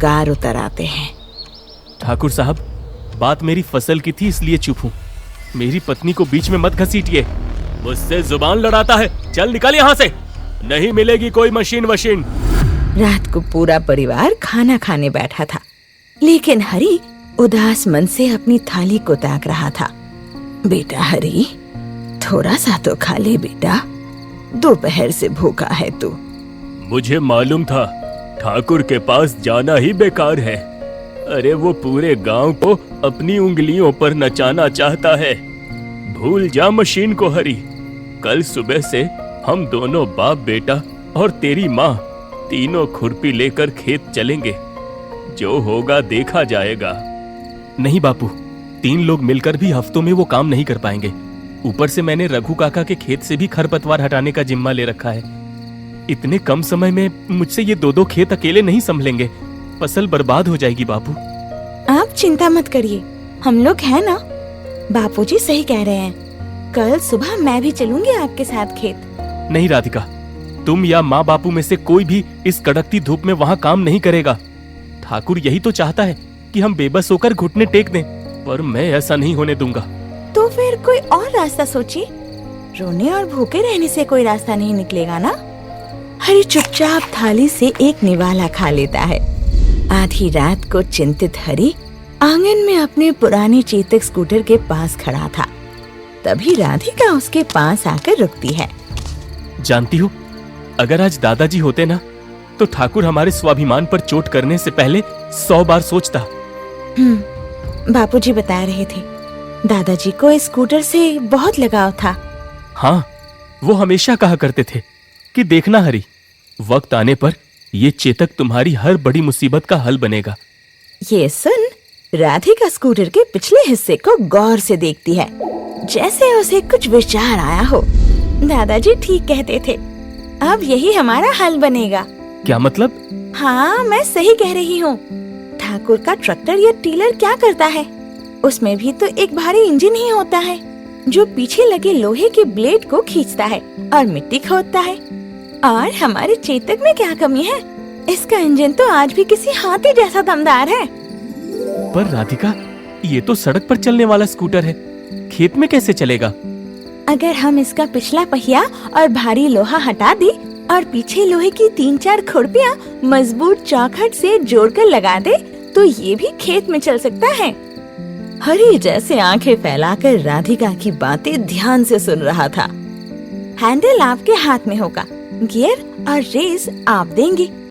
Car उतर आते हैं। ठाकुर साहब, बात मेरी फसल की थी इसलिए चुप हूँ। मेरी पत्नी को बीच में मत घसीटिए। मुझसे जुबान लड़ाता है। चल निकल यहाँ से, नहीं मिलेगी कोई मशीन वशीन। रात को पूरा परिवार खाना खाने बैठा था, लेकिन हरी उदास मन से अपनी थाली को ताक रहा था। बेटा हरी, थोड़ा सा तो खा ले बेटा, दोपहर से भूखा है तू। मुझे मालूम था ठाकुर के पास जाना ही बेकार है। अरे वो पूरे गांव को अपनी उंगलियों पर नचाना चाहता है। भूल जा मशीन को हरी। कल सुबह से हम दोनों बाप बेटा और तेरी माँ तीनों खुरपी लेकर खेत चलेंगे। जो होगा देखा जाएगा। नहीं बापू, 3 लोग मिलकर भी हफ्तों में वो काम नहीं कर पाएंगे। ऊपर से मैंने रघु काका के खेत से भी खरपतवार हटाने का जिम्मा ले रखा है। इतने कम समय में मुझसे ये 2 खेत अकेले नहीं संभलेंगे। फसल बर्बाद हो जाएगी बापू। आप चिंता मत करिए, हम लोग हैं ना। बापूजी सही कह रहे हैं, कल सुबह मैं भी चलूंगी आपके साथ खेत। नहीं राधिका, तुम या माँ बापू में से कोई भी इस कड़कती धूप में वहाँ काम नहीं करेगा। ठाकुर यही तो चाहता है कि हम बेबस होकर घुटने टेक दें, पर मैं ऐसा नहीं होने दूंगा। तो फिर कोई और रास्ता सोचिए। रोने और भूखे रहने से कोई रास्ता नहीं निकलेगा ना। हरी चुपचाप थाली से एक निवाला खा लेता है। आधी रात को चिंतित हरी आंगन में अपने पुराने चेतक स्कूटर के पास खड़ा था। तभी राधिका उसके पास आकर रुकती है। जानती हो, अगर आज दादाजी होते ना, तो ठाकुर हमारे स्वाभिमान पर चोट करने से पहले 100 बार सोचता। बापूजी बता रहे थे, दादाजी को इस स्कूटर से बहुत लगाव था। हाँ, वो हमेशा कहा करते थे कि देखना हरी, वक्त आने पर ये चेतक तुम्हारी हर बड़ी मुसीबत का हल बनेगा। ये सुन राधिका स्कूटर के पिछले हिस्से को गौर से देखती है, जैसे उसे कुछ विचार आया हो। दादाजी ठीक कहते थे, अब यही हमारा हल बनेगा। क्या मतलब? हाँ, मैं सही कह रही हूँ। ठाकुर का ट्रैक्टर या टीलर क्या करता है? उसमें भी तो एक भारी इंजन ही होता है, जो पीछे लगे लोहे के ब्लेड को खींचता है और मिट्टी खोदता है। और हमारे चेतक में क्या कमी है? इसका इंजन तो आज भी किसी हाथी जैसा दमदार है। पर राधिका, ये तो सड़क पर चलने वाला स्कूटर है, खेत में कैसे चलेगा? अगर हम इसका पिछला पहिया और भारी लोहा हटा दे और पीछे लोहे की 3-4 खुरपियाँ मजबूत चौखट से जोड़कर लगा दे, तो ये भी खेत में चल सकता है। हरी जैसे आंखें फैलाकर राधिका की बातें ध्यान से सुन रहा था। हैंडल आपके हाथ में होगा, गियर और रेस आप देंगे।